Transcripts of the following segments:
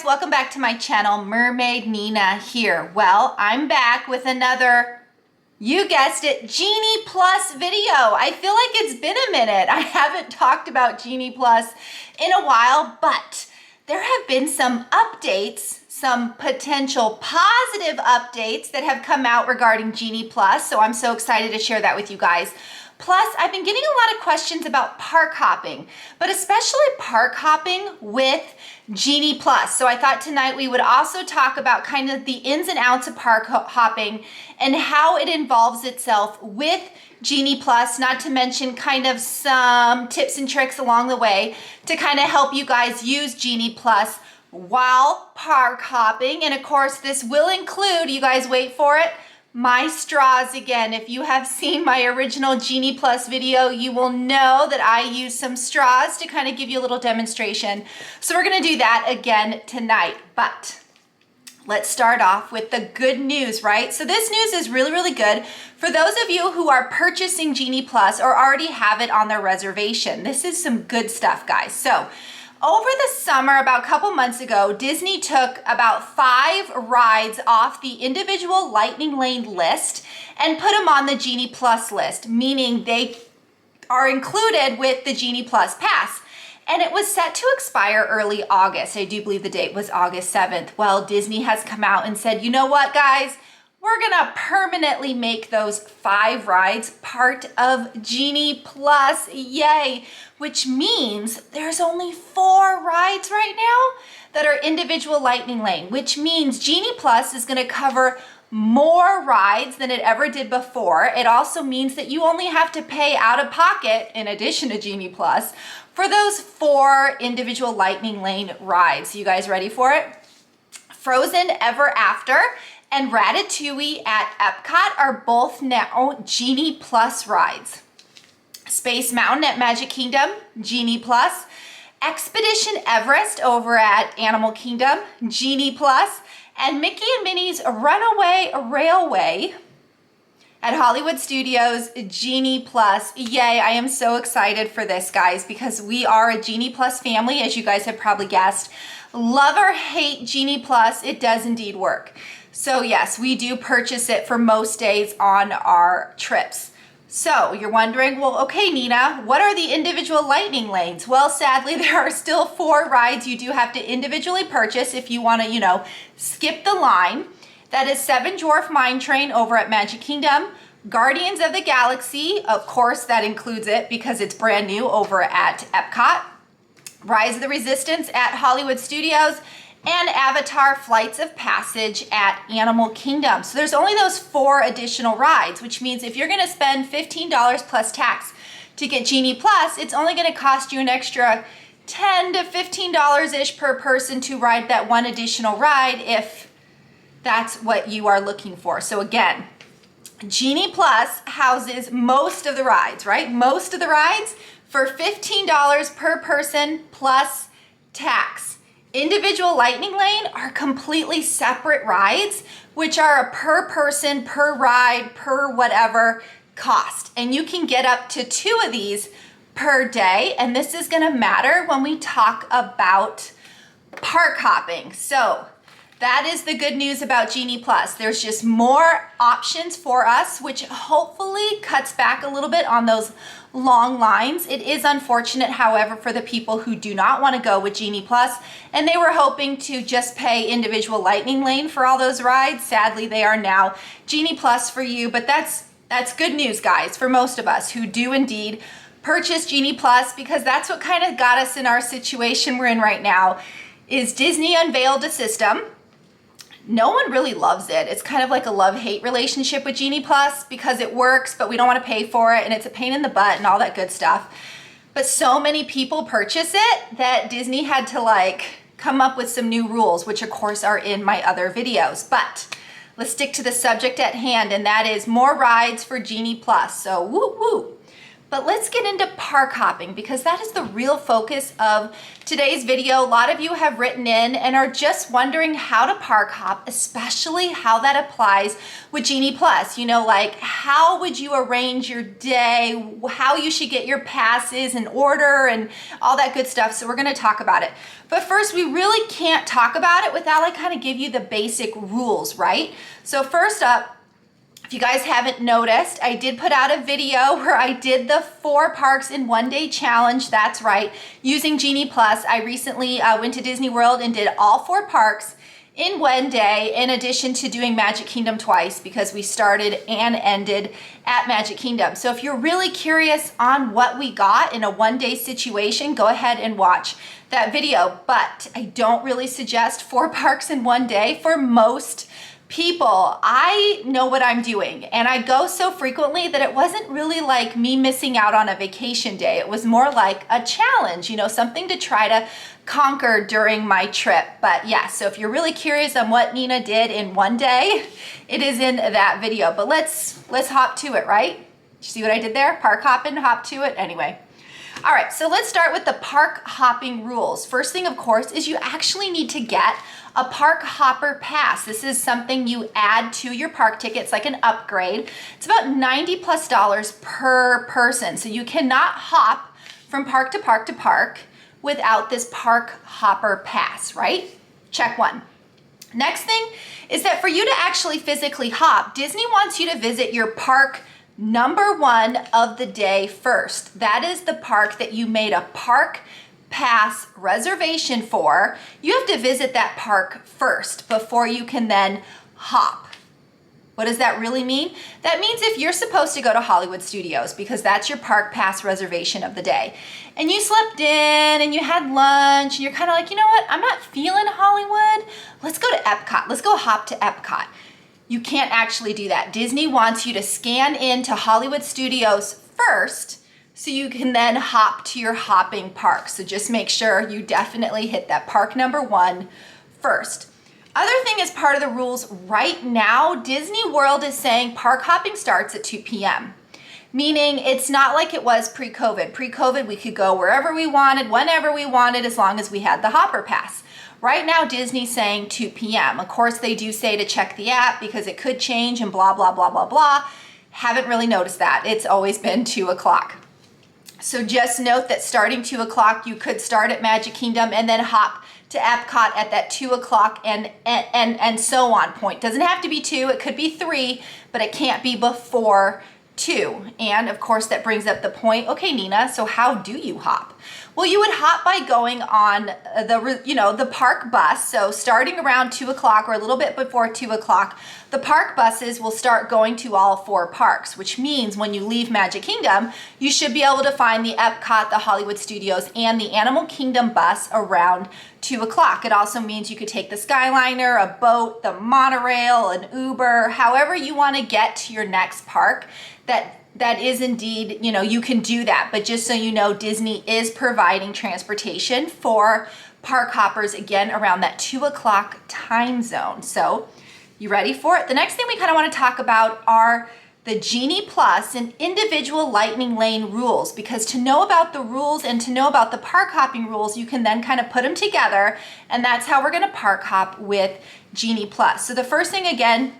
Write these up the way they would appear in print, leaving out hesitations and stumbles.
guys, welcome back to my channel. Mermaid Nina here. Well, I'm back with another, you guessed it, Genie Plus video. I feel like it's been a minute. I haven't talked about Genie Plus in a while, but there have been some updates, some potential positive updates that have come out regarding Genie Plus. So I'm so excited to share that with you guys. Plus, I've been getting a lot of questions about park hopping, but especially park hopping with Genie Plus. So I thought tonight we would also talk about kind of the ins and outs of park hopping and how it involves itself with Genie Plus, not to mention kind of some tips and tricks along the way to kind of help you guys use Genie Plus while park hopping. And of course, this will include, you guys wait for it, my straws again. If you have seen my original Genie Plus video, you will know that I use some straws to kind of give you a little demonstration. So we're gonna do that again tonight, but let's start off with the good news, right? So this news is really, really good for those of you who are purchasing Genie Plus or already have it on their reservation. This is some good stuff, guys. So over the summer, about a couple months ago, Disney took about 5 rides off the individual Lightning Lane list and put them on the Genie Plus list, meaning they are included with the Genie Plus pass. And it was set to expire early August. I do believe the date was August 7th. Well, Disney has come out and said, you know what, guys? We're gonna permanently make those 5 rides part of Genie Plus, yay! Which means there's only 4 rides right now that are individual Lightning Lane, which means Genie Plus is gonna cover more rides than it ever did before. It also means that you only have to pay out of pocket, in addition to Genie Plus, for those 4 individual Lightning Lane rides. You guys ready for it? Frozen Ever After and Ratatouille at Epcot are both now Genie Plus rides. Space Mountain at Magic Kingdom, Genie Plus. Expedition Everest over at Animal Kingdom, Genie Plus. And Mickey and Minnie's Runaway Railway at Hollywood Studios, Genie Plus. Yay, I am so excited for this, guys, because we are a Genie Plus family, as you guys have probably guessed. Love or hate Genie Plus, it does indeed work. So yes, we do purchase it for most days on our trips. So you're wondering, well, okay, Nina, what are the individual Lightning Lanes? Well, sadly, there are still 4 rides you do have to individually purchase if you want to, skip the line. That is Seven Dwarf Mine Train over at Magic Kingdom, Guardians of the Galaxy, of course that includes it because it's brand new over at Epcot, Rise of the Resistance at Hollywood Studios, and Avatar Flights of Passage at Animal Kingdom. So there's only those 4 additional rides, which means if you're gonna spend $15 plus tax to get Genie Plus, it's only gonna cost you an extra $10 to $15-ish per person to ride that one additional ride if that's what you are looking for. So again, Genie Plus houses most of the rides, right? Most of the rides for $15 per person plus tax. Individual Lightning Lane are completely separate rides, which are a per person, per ride, per whatever cost. And you can get up to 2 of these per day. And this is gonna matter when we talk about park hopping. So that is the good news about Genie Plus. There's just more options for us, which hopefully cuts back a little bit on those long lines. It is unfortunate, however, for the people who do not want to go with Genie Plus, and they were hoping to just pay individual Lightning Lane for all those rides. Sadly, they are now Genie Plus for you, but that's good news, guys, for most of us who do indeed purchase Genie Plus, because that's what kind of got us in our situation we're in right now, is Disney unveiled a system. No one really loves it. It's kind of like a love-hate relationship with Genie Plus because it works, but we don't want to pay for it, and it's a pain in the butt and all that good stuff. But so many people purchase it that Disney had to come up with some new rules, which of course are in my other videos. But let's stick to the subject at hand, and that is more rides for Genie Plus. So woo woo. But let's get into park hopping because that is the real focus of today's video. A lot of you have written in and are just wondering how to park hop, especially how that applies with Genie Plus. You know, like how would you arrange your day, how you should get your passes in order and all that good stuff. So we're gonna talk about it. But first, we really can't talk about it without I kind of give you the basic rules, right? So first up, if you guys haven't noticed, I did put out a video where I did the 4 parks in 1 day challenge. That's right, using Genie Plus. I recently went to Disney World and did all 4 parks in 1 day, in addition to doing Magic Kingdom twice because we started and ended at Magic Kingdom. So if you're really curious on what we got in a 1 day situation, go ahead and watch that video. But I don't really suggest 4 parks in 1 day for most people. I know what I'm doing, and I go so frequently that it wasn't really like me missing out on a vacation day. It was more like a challenge, you know, something to try to conquer during my trip. But yeah, so if you're really curious on what Nina did in 1 day, it is in that video. But let's hop to it, right? You see what I did there? Park hopping, hop to it. Anyway. All right, so let's start with the park hopping rules. First thing, of course, is you actually need to get a park hopper pass. This is something you add to your park ticket. It's like an upgrade. It's about $90+ per person. So you cannot hop from park to park to park without this park hopper pass, right? Check one. Next thing is that for you to actually physically hop, Disney wants you to visit your park number 1 of the day first. That is the park that you made a park pass reservation for. You have to visit that park first before you can then hop. What does that really mean? That means if you're supposed to go to Hollywood Studios, because that's your park pass reservation of the day, and you slept in and you had lunch and you're kind of like, you know what, I'm not feeling Hollywood. Let's go to Epcot. Let's go hop to Epcot. You can't actually do that. Disney wants you to scan into Hollywood Studios first so you can then hop to your hopping park. So just make sure you definitely hit that park number 1 first. Other thing as part of the rules right now, Disney World is saying park hopping starts at 2 p.m. Meaning it's not like it was pre-COVID. Pre-COVID, we could go wherever we wanted, whenever we wanted, as long as we had the hopper pass. Right now, Disney's saying 2 p.m. Of course, they do say to check the app because it could change and blah, blah, blah, blah, blah. Haven't really noticed that. It's always been 2 o'clock. So just note that starting 2 o'clock, you could start at Magic Kingdom and then hop to Epcot at that 2 o'clock and so on point. Doesn't have to be 2, it could be 3, but it can't be before 2. And of course, that brings up the point, okay, Nina, so how do you hop? Well, you would hop by going on the park bus. So starting around 2 o'clock or a little bit before 2 o'clock, the park buses will start going to all 4 parks, which means when you leave Magic Kingdom, you should be able to find the Epcot, the Hollywood Studios, and the Animal Kingdom bus around 2 o'clock. It also means you could take the Skyliner, a boat, the monorail, an Uber, however you want to get to your next park. That is indeed, you can do that. But just so you know, Disney is providing transportation for park hoppers, again, around that 2 o'clock time zone. So you ready for it? The next thing we kind of want to talk about are the Genie Plus and individual lightning lane rules, because to know about the rules and to know about the park hopping rules, you can then kind of put them together, and that's how we're going to park hop with Genie Plus. So the first thing, again,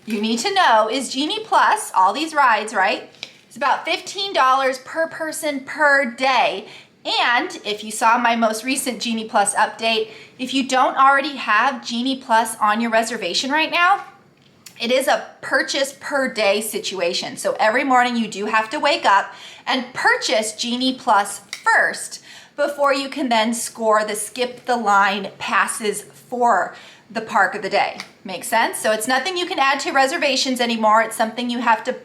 you need to know is Genie Plus, all these rides, right? It's about $15 per person per day. And if you saw my most recent Genie Plus update, if you don't already have Genie Plus on your reservation right now, it is a purchase per day situation. So every morning you do have to wake up and purchase Genie Plus first before you can then score the skip the line passes for the park of the day. Make sense? So it's nothing you can add to reservations anymore. It's something you have to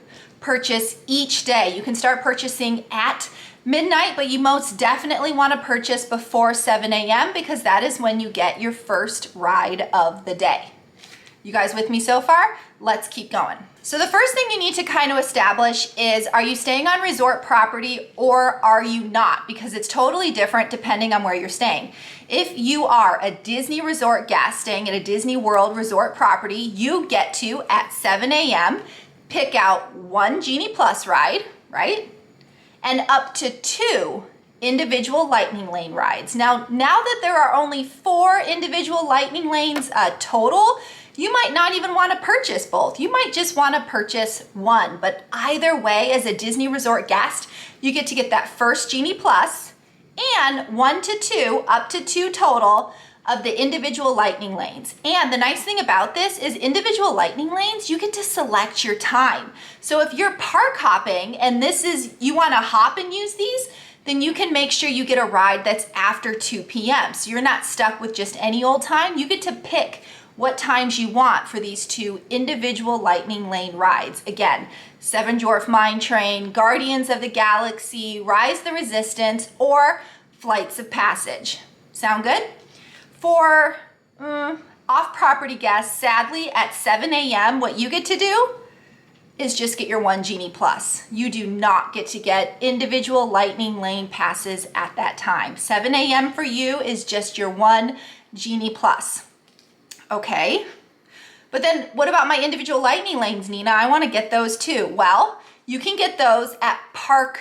purchase each day. You can start purchasing at midnight, but you most definitely want to purchase before 7 a.m. because that is when you get your first ride of the day. You guys with me so far? Let's keep going. So the first thing you need to kind of establish is, are you staying on resort property or are you not? Because it's totally different depending on where you're staying. If you are a Disney resort guest staying at a Disney World resort property, you get to, at 7 a.m., pick out one Genie Plus ride, right? and up to 2 individual lightning lane rides. Now that there are only 4 individual lightning lanes total, you might not even want to purchase both. You might just want to purchase one, but either way, as a Disney Resort guest, you get to get that first Genie Plus and 1 to 2, up to 2 total of the individual lightning lanes. And the nice thing about this is individual lightning lanes, you get to select your time. So if you're park hopping and you want to hop and use these, then you can make sure you get a ride that's after 2 p.m. So you're not stuck with just any old time. You get to pick what times you want for these 2 individual lightning lane rides. Again, Seven Dwarf Mine Train, Guardians of the Galaxy, Rise the Resistance, or Flights of Passage. Sound good? For off-property guests, sadly, at 7 a.m., what you get to do is just get your 1 Genie Plus. You do not get to get individual lightning lane passes at that time. 7 a.m. for you is just your 1 Genie Plus. Okay, but then what about my individual lightning lanes, Nina? I want to get those too. Well, you can get those at park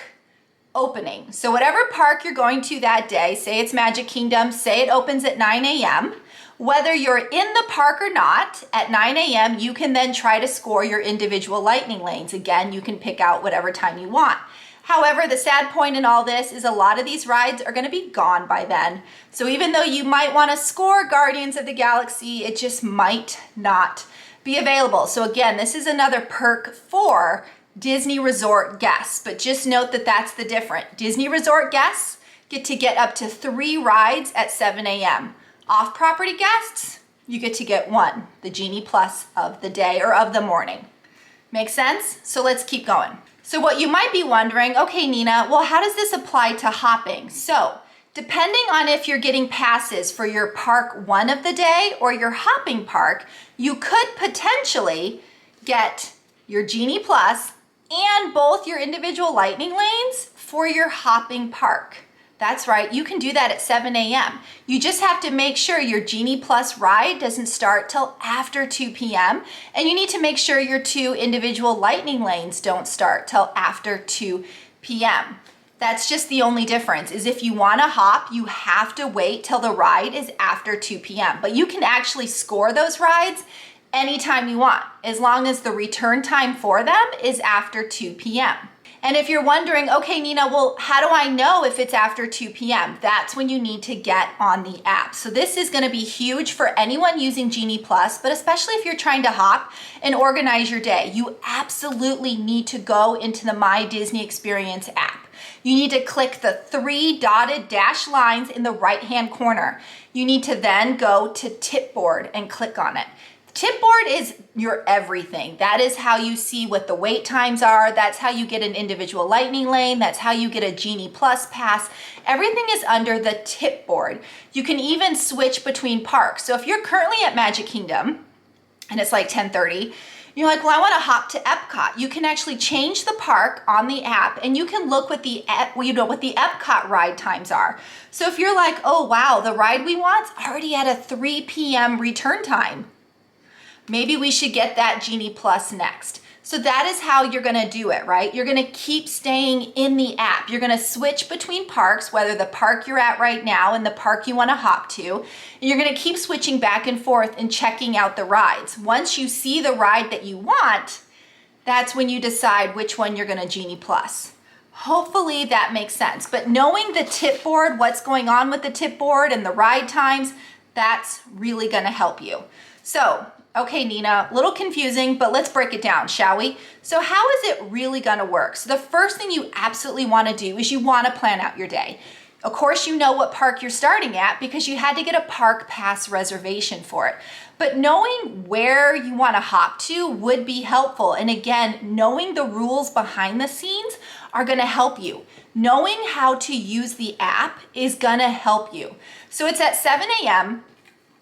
opening. So whatever park you're going to that day, say it's Magic Kingdom, say it opens at 9 a.m., whether you're in the park or not, at 9 a.m., you can then try to score your individual lightning lanes. Again, you can pick out whatever time you want. However, the sad point in all this is a lot of these rides are going to be gone by then. So even though you might want to score Guardians of the Galaxy, it just might not be available. So again, this is another perk for Disney Resort guests, but just note that that's the difference. Disney Resort guests get to get up to 3 rides at 7 a.m. Off-property guests, you get to get 1, the Genie Plus of the day or of the morning. Make sense? So let's keep going. So what you might be wondering, okay, Nina, well, how does this apply to hopping? So depending on if you're getting passes for your park 1 of the day or your hopping park, you could potentially get your Genie Plus and both your individual lightning lanes for your hopping park. That's right, you can do that at 7 a.m. You just have to make sure your Genie Plus ride doesn't start till after 2 p.m. and you need to make sure your 2 individual lightning lanes don't start till after 2 p.m. That's just the only difference, is if you want to hop, you have to wait till the ride is after 2 p.m. But you can actually score those rides anytime you want, as long as the return time for them is after 2 p.m. And if you're wondering, okay, Nina, well, how do I know if it's after 2 p.m.? That's when you need to get on the app. So this is going to be huge for anyone using Genie Plus, but especially if you're trying to hop and organize your day. You absolutely need to go into the My Disney Experience app. You need to click the 3 dotted dash lines in the right-hand corner. You need to then go to Tipboard and click on it. Tipboard is your everything. That is how you see what the wait times are. That's how you get an individual lightning lane. That's how you get a Genie Plus pass. Everything is under the Tipboard. You can even switch between parks. So if you're currently at Magic Kingdom and it's like 10:30, you're like, well, I want to hop to Epcot. You can actually change the park on the app and you can look what the Epcot ride times are. So if you're like, oh wow, the ride we want's already at a 3 p.m. return time. Maybe we should get that Genie Plus next. So that is how you're gonna do it, right? You're gonna keep staying in the app. You're gonna switch between parks, whether the park you're at right now and the park you wanna hop to. And you're gonna keep switching back and forth and checking out the rides. Once you see the ride that you want, that's when you decide which one you're gonna Genie Plus. Hopefully that makes sense. But knowing the Tipboard, what's going on with the Tipboard and the ride times, that's really gonna help you. So, okay, Nina, a little confusing, but let's break it down, shall we? So how is it really gonna work? So the first thing you absolutely wanna do is you wanna plan out your day. Of course, you know what park you're starting at because you had to get a park pass reservation for it. But knowing where you wanna hop to would be helpful. And again, knowing the rules behind the scenes are gonna help you. Knowing how to use the app is gonna help you. So it's at 7 a.m.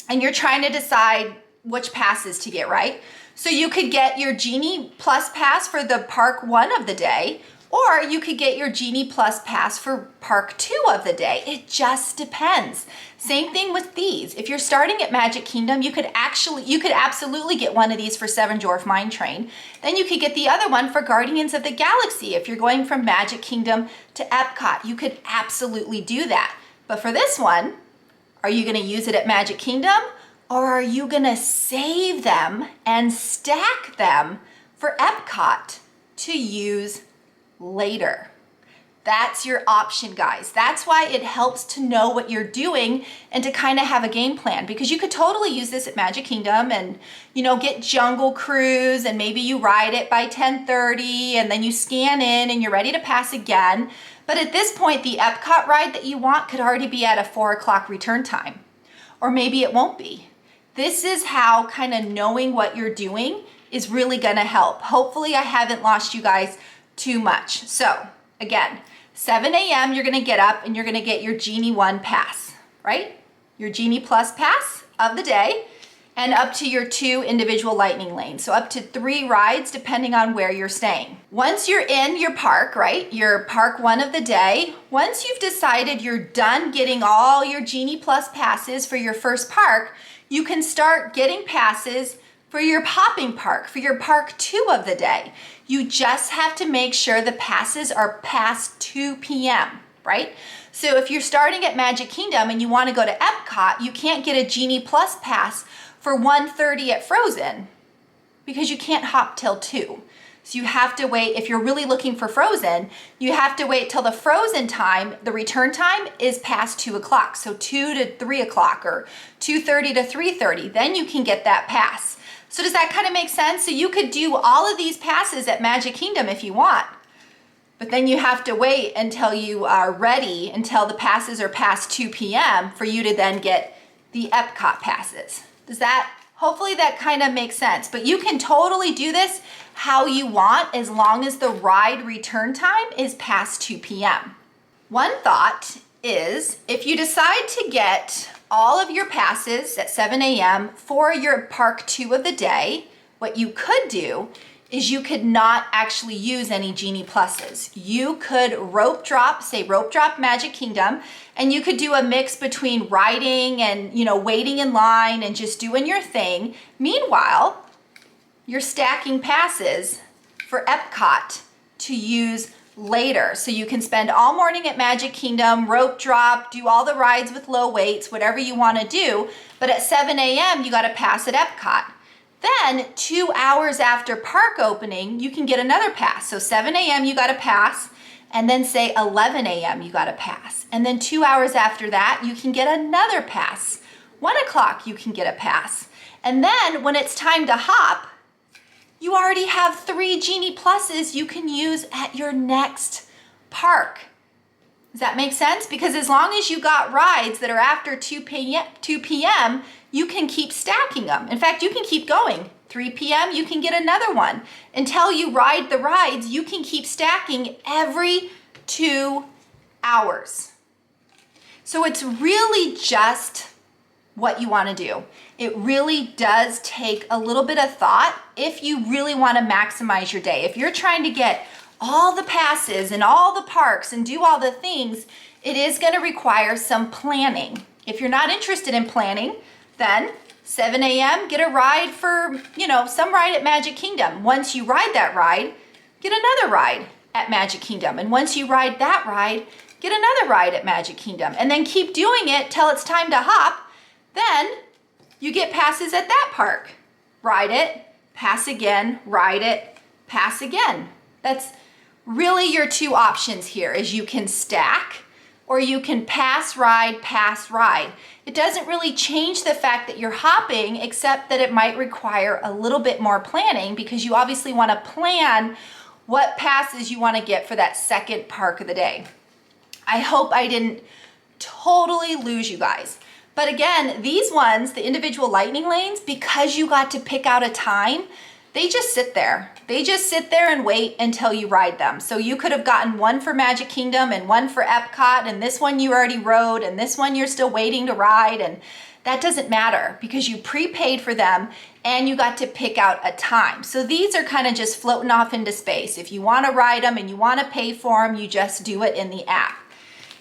and you're trying to decide which passes to get, right? So you could get your Genie Plus pass for the park 1 of the day, Or you could get your Genie Plus pass for Park 2 of the day. It just depends. Same thing with these. If you're starting at Magic Kingdom, you could absolutely get one of these for Seven Dwarf Mine Train. Then you could get the other one for Guardians of the Galaxy. If you're going from Magic Kingdom to Epcot, you could absolutely do that. But for this one, are you gonna use it at Magic Kingdom, or are you gonna save them and stack them for Epcot to use later? That's your option, guys. That's why it helps to know what you're doing and to kind of have a game plan, because you could totally use this at Magic Kingdom and, get Jungle Cruise, and maybe you ride it by 10:30 and then you scan in and you're ready to pass again. But at this point, the Epcot ride that you want could already be at a 4 o'clock return time, or maybe it won't be. This is how kind of knowing what you're doing is really gonna help. Hopefully I haven't lost you guys too much. So again, 7 a.m. you're gonna get up and you're gonna get your Genie 1 pass, right? Your Genie Plus pass of the day, and up to your 2 individual lightning lanes. So up to 3 rides depending on where you're staying. Once you're in your park, right? Your Park 1 of the day, once you've decided you're done getting all your Genie Plus passes for your first park, you can start getting passes for your popping park, for your Park 2 of the day. You just have to make sure the passes are past 2 p.m., right? So if you're starting at Magic Kingdom and you want to go to Epcot, you can't get a Genie Plus pass for 1:30 at Frozen because you can't hop till 2. So you have to wait. If you're really looking for Frozen, you have to wait till the Frozen time, the return time is past 2 o'clock. So 2 to 3 o'clock or 2:30 to 3:30, then you can get that pass. So does that kind of make sense? So you could do all of these passes at Magic Kingdom if you want, but then you have to wait until you are ready, until the passes are past 2 p.m. for you to then get the Epcot passes. Hopefully that kind of makes sense, but you can totally do this how you want as long as the ride return time is past 2 p.m. One thought is, if you decide to get all of your passes at 7 a.m. for your Park 2 of the day, what you could do is you could not actually use any Genie Pluses. You could rope drop Magic Kingdom, and you could do a mix between riding and, waiting in line and just doing your thing. Meanwhile, you're stacking passes for Epcot to use later. So you can spend all morning at Magic Kingdom, rope drop, do all the rides with low weights, whatever you want to do. But at 7 a.m., you got to pass at Epcot. Then 2 hours after park opening, you can get another pass. So 7 a.m. you got to pass, and then say 11 a.m. you got to pass. And then 2 hours after that, you can get another pass. 1 o'clock you can get a pass. And then when it's time to hop, you already have 3 Genie Pluses you can use at your next park. Does that make sense? Because as long as you got rides that are after 2 p.m., you can keep stacking them. In fact, you can keep going. 3 p.m., you can get another one. Until you ride the rides, you can keep stacking every 2 hours. So it's really just what you want to do. It really does take a little bit of thought if you really want to maximize your day. If you're trying to get all the passes and all the parks and do all the things, it is going to require some planning. If you're not interested in planning, then 7 a.m., get a ride for, some ride at Magic Kingdom. Once you ride that ride, get another ride at Magic Kingdom. And once you ride that ride, get another ride at Magic Kingdom. And then keep doing it till it's time to hop. Then you get passes at that park. Ride it, pass again, ride it, pass again. That's really your 2 options here, is you can stack or you can pass ride. It doesn't really change the fact that you're hopping, except that it might require a little bit more planning, because you obviously want to plan what passes you want to get for that second park of the day. I hope I didn't totally lose you guys. But again, these ones, the individual lightning lanes, because you got to pick out a time, they just sit there. They just sit there and wait until you ride them. So you could have gotten one for Magic Kingdom and one for Epcot, and this one you already rode, and this one you're still waiting to ride, and that doesn't matter because you prepaid for them and you got to pick out a time. So these are kind of just floating off into space. If you want to ride them and you want to pay for them, you just do it in the app.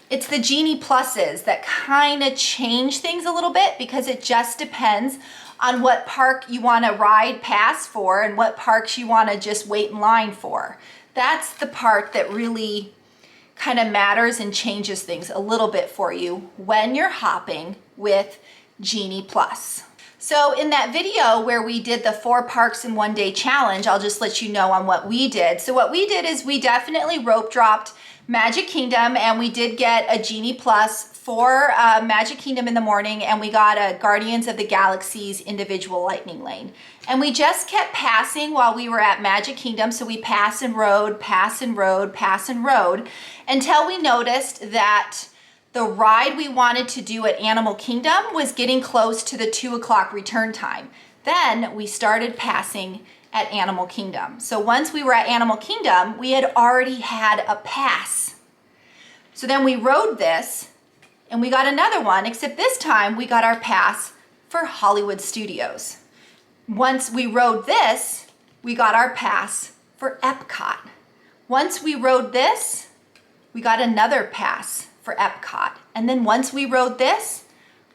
It's the Genie Pluses that kind of change things a little bit because it just depends on what park you want to ride pass for and what parks you want to just wait in line for. That's the part that really kind of matters and changes things a little bit for you when you're hopping with Genie Plus. So in that video where we did the 4 parks in 1 day challenge, I'll just let you know on what we did. So what we did is we definitely rope dropped Magic Kingdom, and we did get a Genie Plus for Magic Kingdom in the morning, and we got a Guardians of the Galaxy's individual lightning lane. And we just kept passing while we were at Magic Kingdom, so we pass and rode, pass and rode, pass and rode, until we noticed that the ride we wanted to do at Animal Kingdom was getting close to the 2 o'clock return time. Then we started passing at Animal Kingdom. So once we were at Animal Kingdom, we had already had a pass. So then we rode this and we got another one, except this time we got our pass for Hollywood Studios. Once we rode this, we got our pass for Epcot. Once we rode this, we got another pass for Epcot. And then once we rode this,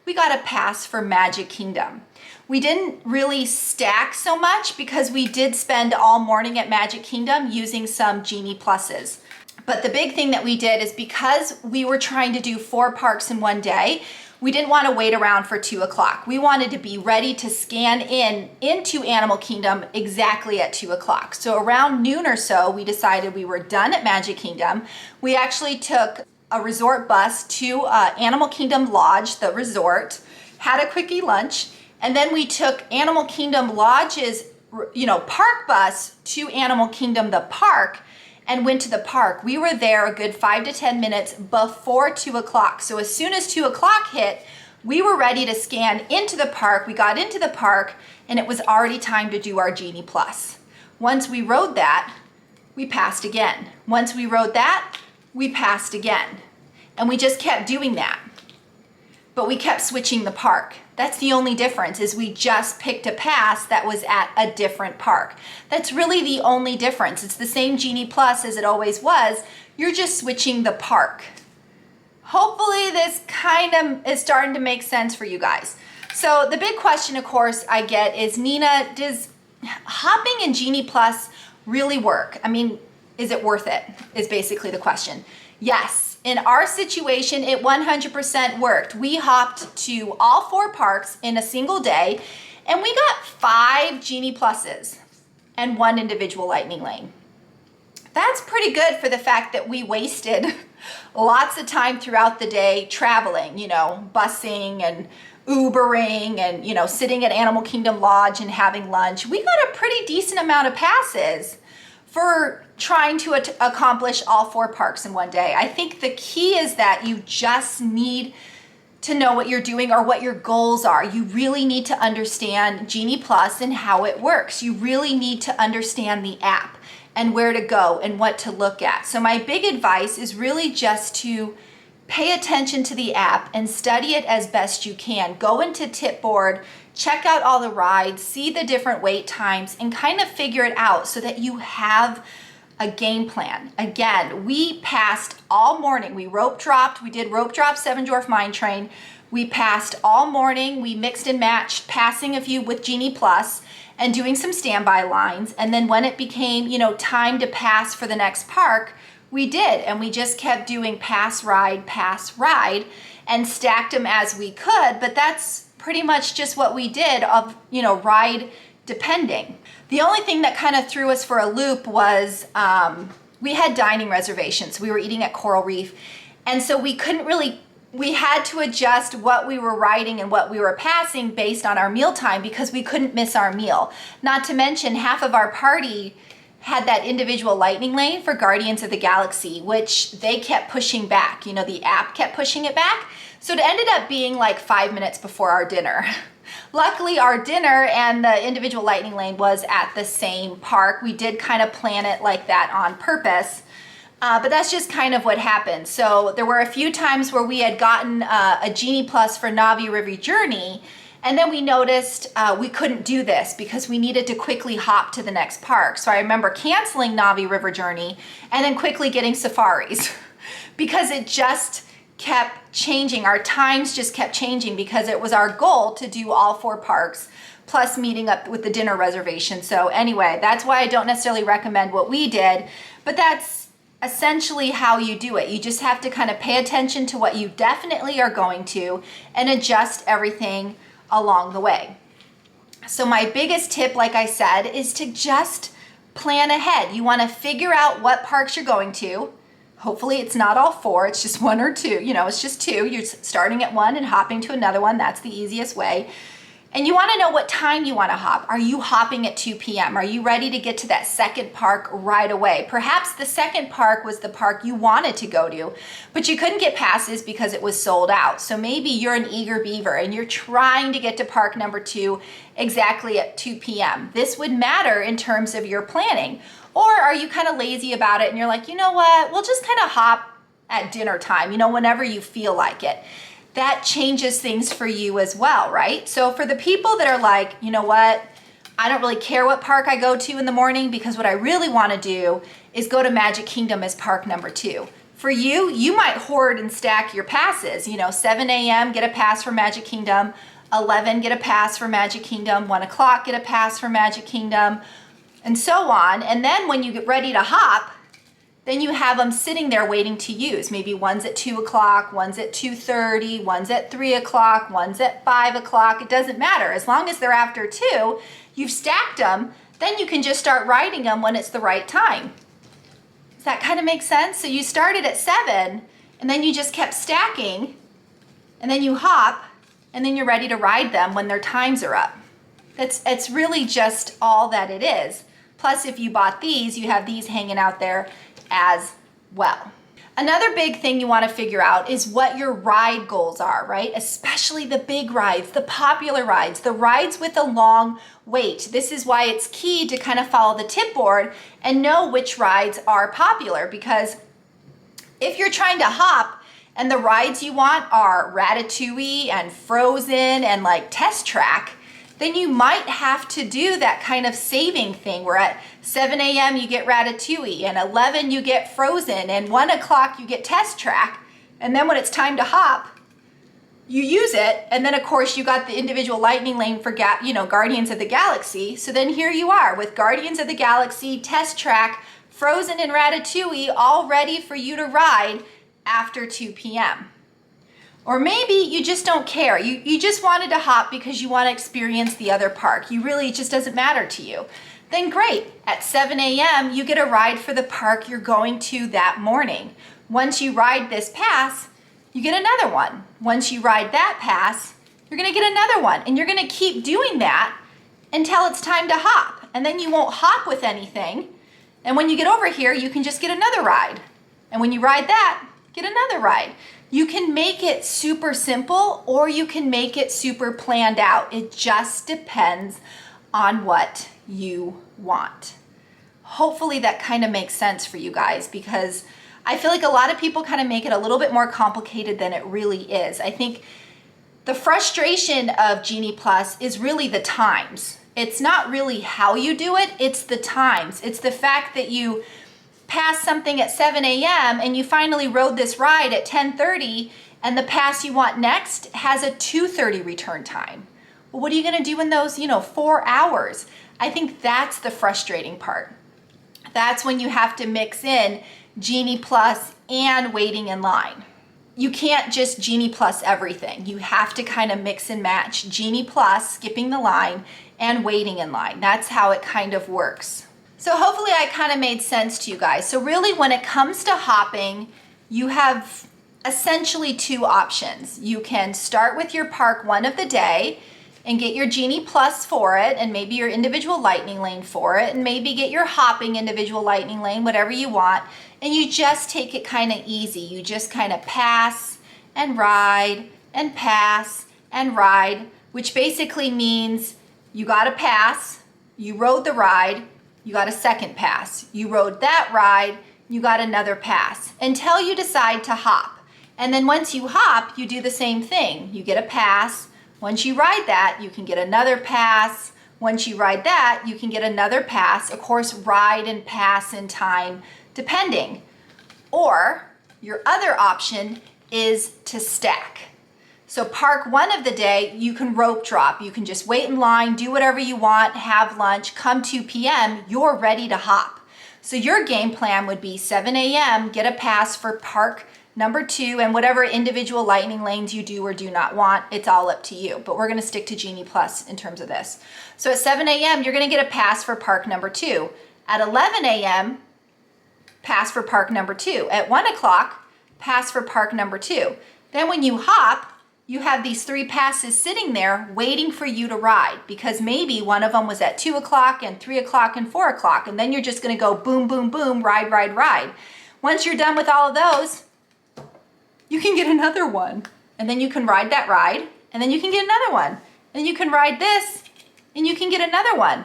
we got a pass for Magic Kingdom. We didn't really stack so much because we did spend all morning at Magic Kingdom using some Genie Pluses. But the big thing that we did is because we were trying to do 4 parks in 1 day, we didn't want to wait around for 2 o'clock. We wanted to be ready to scan into Animal Kingdom exactly at 2 o'clock. So around noon or so, we decided we were done at Magic Kingdom. We actually took a resort bus to Animal Kingdom Lodge, the resort, had a quickie lunch, and then we took Animal Kingdom Lodge's, park bus to Animal Kingdom, the park, and went to the park. We were there a good 5 to 10 minutes before 2 o'clock. So as soon as 2 o'clock hit, we were ready to scan into the park. We got into the park and it was already time to do our Genie Plus. Once we rode that, we passed again. Once we rode that, we passed again. And we just kept doing that. But we kept switching the park. That's the only difference, is we just picked a pass that was at a different park. That's really the only difference. It's the same Genie Plus as it always was. You're just switching the park. Hopefully this kind of is starting to make sense for you guys. So the big question, of course, I get is, Nina, does hopping in Genie Plus really work? I mean, is it worth it? Is basically the question. Yes. In our situation, it 100% worked. We hopped to all 4 parks in a single day, and we got 5 Genie Pluses and 1 individual lightning lane. That's pretty good for the fact that we wasted lots of time throughout the day traveling, busing and Ubering and, sitting at Animal Kingdom Lodge and having lunch. We got a pretty decent amount of passes for trying to accomplish all 4 parks in 1 day. I think the key is that you just need to know what you're doing or what your goals are. You really need to understand Genie Plus and how it works. You really need to understand the app and where to go and what to look at. So my big advice is really just to pay attention to the app and study it as best you can. Go into Tipboard, check out all the rides, see the different wait times, and kind of figure it out so that you have a game plan. Again, we passed all morning. We rope dropped. We did rope drop Seven Dwarf Mine Train. We passed all morning. We mixed and matched, passing a few with Genie Plus and doing some standby lines. And then when it became, time to pass for the next park, we did. And we just kept doing pass, ride, and stacked them as we could. But that's pretty much just what we did of, ride depending. The only thing that kind of threw us for a loop was we had dining reservations. We were eating at Coral Reef. And so we had to adjust what we were riding and what we were passing based on our meal time because we couldn't miss our meal. Not to mention half of our party had that individual lightning lane for Guardians of the Galaxy, which they kept pushing back. The app kept pushing it back. So it ended up being like 5 minutes before our dinner. Luckily, our dinner and the individual lightning lane was at the same park. We did kind of plan it like that on purpose. But that's just kind of what happened. So there were a few times where we had gotten a Genie Plus for Navi River Journey, and then we noticed we couldn't do this because we needed to quickly hop to the next park. So I remember canceling Navi River Journey and then quickly getting safaris because it just kept changing. Our times just kept changing because it was our goal to do all 4 parks plus meeting up with the dinner reservation. So anyway, that's why I don't necessarily recommend what we did, but that's essentially how you do it. You just have to kind of pay attention to what you definitely are going to and adjust everything along the way. So my biggest tip, like I said, is to just plan ahead. You want to figure out what parks you're going to. Hopefully it's not all 4, it's just 1 or 2. You know, it's just 2. You're starting at one and hopping to another one. That's the easiest way. And you want to know what time you want to hop. Are you hopping at 2 p.m.? Are you ready to get to that second park right away? Perhaps the second park was the park you wanted to go to, but you couldn't get passes because it was sold out. So maybe you're an eager beaver and you're trying to get to park number 2 exactly at 2 p.m. This would matter in terms of your planning. Or are you kind of lazy about it and you're like, you know what, we'll just kind of hop at dinner time, you know, whenever you feel like it. That changes things for you as well, right? So for the people that are like, you know what, I don't really care what park I go to in the morning because what I really want to do is go to Magic Kingdom as park number 2. For you, you might hoard and stack your passes. You know, 7 a.m. get a pass for Magic Kingdom, 11 get a pass for Magic Kingdom, 1 o'clock get a pass for Magic Kingdom, and so on. And then when you get ready to hop, then you have them sitting there waiting to use. Maybe one's at 2 o'clock, one's at 2:30, one's at 3 o'clock, one's at 5 o'clock. It doesn't matter. As long as they're after 2, you've stacked them, then you can just start riding them when it's the right time. Does that kind of make sense? So you started at 7, and then you just kept stacking, and then you hop, and then you're ready to ride them when their times are up. It's really just all that it is. Plus, if you bought these, you have these hanging out there as well. Another big thing you want to figure out is what your ride goals are, right? Especially the big rides, the popular rides, the rides with a long wait. This is why it's key to kind of follow the tip board and know which rides are popular, because if you're trying to hop and the rides you want are Ratatouille and Frozen and like Test Track, then you might have to do that kind of saving thing where at 7 a.m. you get Ratatouille, and 11 you get Frozen, and 1 o'clock you get Test Track, and then when it's time to hop, you use it, and then of course you got the individual lightning lane for Guardians of the Galaxy. So then here you are with Guardians of the Galaxy, Test Track, Frozen, and Ratatouille all ready for you to ride after 2 p.m. Or maybe you just don't care. You just wanted to hop because you want to experience the other park. It just doesn't matter to you. Then great, at 7 a.m. you get a ride for the park you're going to that morning. Once you ride this pass, you get another one. Once you ride that pass, you're gonna get another one. And you're gonna keep doing that until it's time to hop. And then you won't hop with anything. And when you get over here, you can just get another ride. And when you ride that, get another ride. You can make it super simple or you can make it super planned out. It just depends on what you want. Hopefully that kind of makes sense for you guys, because I feel like a lot of people kind of make it a little bit more complicated than it really is. I think the frustration of Genie Plus is really the times. It's not really how you do it, it's the times. It's the fact that you pass something at 7 a.m. and you finally rode this ride at 10:30 and the pass you want next has a 2:30 return time. Well, what are you gonna do in those, 4 hours? I think that's the frustrating part. That's when you have to mix in Genie Plus and waiting in line. You can't just Genie Plus everything. You have to kind of mix and match Genie Plus, skipping the line, and waiting in line. That's how it kind of works. So hopefully I kind of made sense to you guys. So really when it comes to hopping, you have essentially 2 options. You can start with your park one of the day and get your Genie Plus for it, and maybe your individual lightning lane for it, and maybe get your hopping individual lightning lane, whatever you want, and you just take it kind of easy. You just kind of pass and ride and pass and ride, which basically means you got a pass, you rode the ride, you got a second pass. You rode that ride, you got another pass until you decide to hop. And then once you hop, you do the same thing. You get a pass. Once you ride that, you can get another pass. Once you ride that, you can get another pass. Of course, ride and pass in time, depending. Or your other option is to stack. So park one of the day, you can rope drop. You can just wait in line, do whatever you want, have lunch, come 2 p.m., you're ready to hop. So your game plan would be 7 a.m., get a pass for park number 2, and whatever individual lightning lanes you do or do not want, it's all up to you. But we're gonna stick to Genie Plus in terms of this. So at 7 a.m., you're gonna get a pass for park number 2. At 11 a.m., pass for park number 2. At 1 o'clock, pass for park number 2. Then when you hop, you have these 3 passes sitting there waiting for you to ride, because maybe one of them was at 2 o'clock and 3 o'clock and 4 o'clock, and then you're just gonna go boom, boom, boom, ride, ride, ride. Once you're done with all of those, you can get another one, and then you can ride that ride, and then you can get another one, and you can ride this, and you can get another one.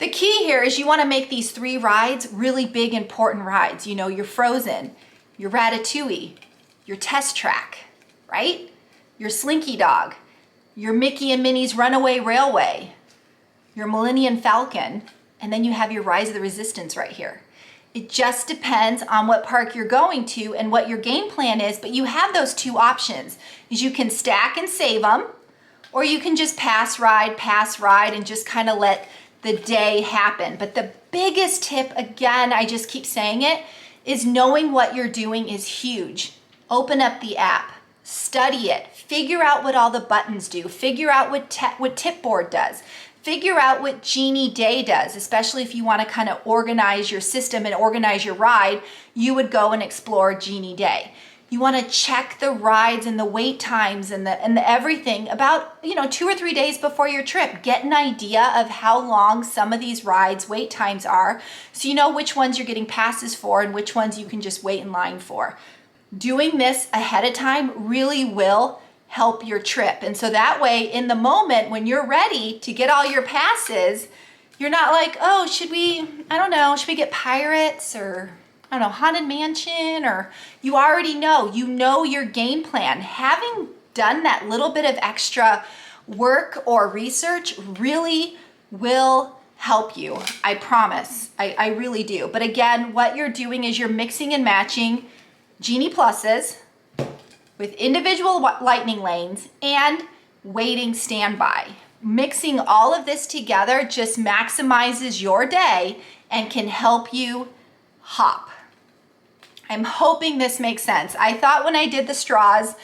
The key here is you wanna make these 3 rides really big, important rides. You know, your Frozen, your Ratatouille, your Test Track, right? Your Slinky Dog, your Mickey and Minnie's Runaway Railway, your Millennium Falcon, and then you have your Rise of the Resistance right here. It just depends on what park you're going to and what your game plan is, but you have those 2 options. Is you can stack and save them, or you can just pass ride, and just kind of let the day happen. But the biggest tip, again, I just keep saying it, is knowing what you're doing is huge. Open up the app, study it, figure out what all the buttons do, figure out what Tipboard does, figure out what Genie Day does, especially if you want to kind of organize your system and organize your ride, you would go and explore Genie Day. You want to check the rides and the wait times and the everything about, 2 or 3 days before your trip. Get an idea of how long some of these rides wait times are, so you know which ones you're getting passes for and which ones you can just wait in line for. Doing this ahead of time really will help your trip. And so that way, in the moment when you're ready to get all your passes, you're not like, oh, should we get Pirates or, Haunted Mansion? Or you already know, your game plan. Having done that little bit of extra work or research really will help you. I promise. I really do. But again, what you're doing is you're mixing and matching Genie Pluses with individual lightning lanes and waiting standby. Mixing all of this together just maximizes your day and can help you hop. I'm hoping this makes sense. I thought when I did the straws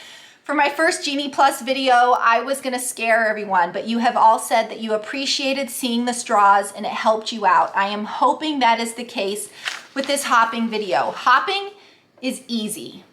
for my first Genie Plus video, I was gonna scare everyone, but you have all said that you appreciated seeing the straws and it helped you out. I am hoping that is the case with this hopping video. Hopping is easy.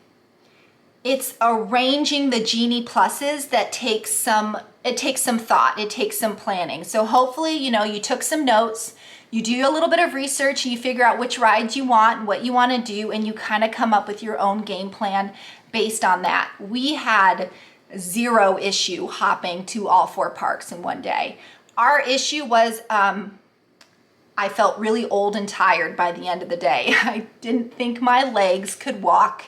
It's arranging the Genie Pluses that takes some thought, it takes some planning. So hopefully, you took some notes, you do a little bit of research, and you figure out which rides you want and what you want to do, and you kind of come up with your own game plan based on that. We had 0 issue hopping to all 4 parks in one day. Our issue was I felt really old and tired by the end of the day. I didn't think my legs could walk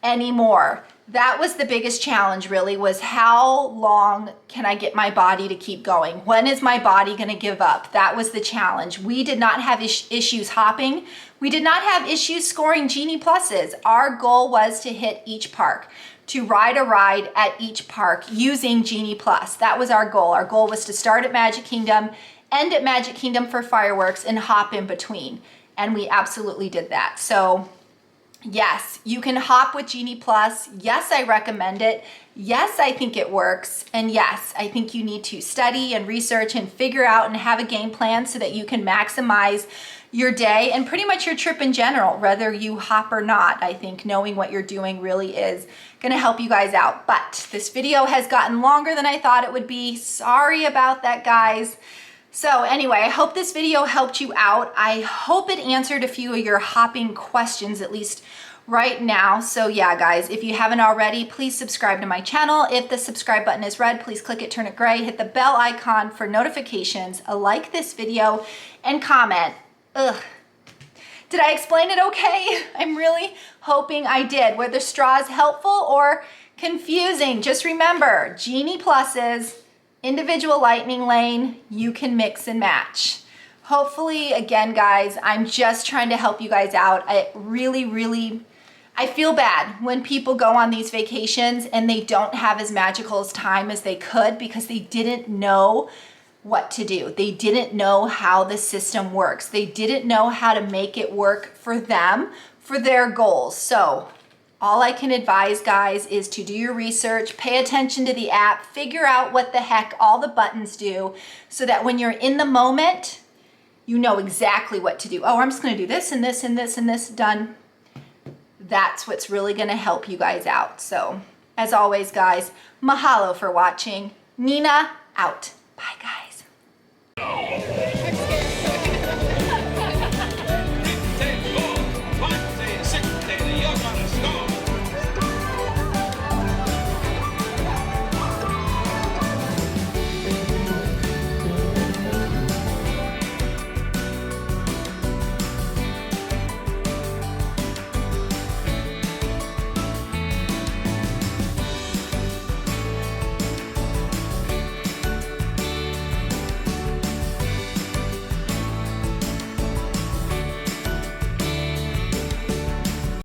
anymore. That was the biggest challenge, really, was how long can I get my body to keep going? When is my body going to give up? That was the challenge. We did not have issues hopping. We did not have issues scoring Genie Pluses. Our goal was to hit each park, to ride a ride at each park using Genie Plus. That was our goal. Our goal was to start at Magic Kingdom, end at Magic Kingdom for fireworks, and hop in between. And we absolutely did that. So yes, you can hop with Genie Plus. Yes, I recommend it. Yes, I think it works. And yes, I think you need to study and research and figure out and have a game plan so that you can maximize your day and pretty much your trip in general, whether you hop or not. I think knowing what you're doing really is gonna help you guys out. But this video has gotten longer than I thought it would be. Sorry about that, guys. So anyway, I hope this video helped you out. I hope it answered a few of your hopping questions, at least right now. So yeah, guys, if you haven't already, please subscribe to my channel. If the subscribe button is red, please click it, turn it gray, hit the bell icon for notifications, like this video, and comment. Did I explain it okay? I'm really hoping I did. Were the straws helpful or confusing? Just remember, Genie Pluses, individual lightning lane, you can mix and match. Hopefully, again, guys, I'm just trying to help you guys out. I feel bad when people go on these vacations and they don't have as magical as time as they could because they didn't know what to do. They didn't know how the system works. They didn't know how to make it work for them, for their goals. So all I can advise, guys, is to do your research, pay attention to the app, figure out what the heck all the buttons do so that when you're in the moment, you know exactly what to do. Oh, I'm just gonna do this and this and this and this, done. That's what's really gonna help you guys out. So as always, guys, mahalo for watching. Nina out. Bye, guys.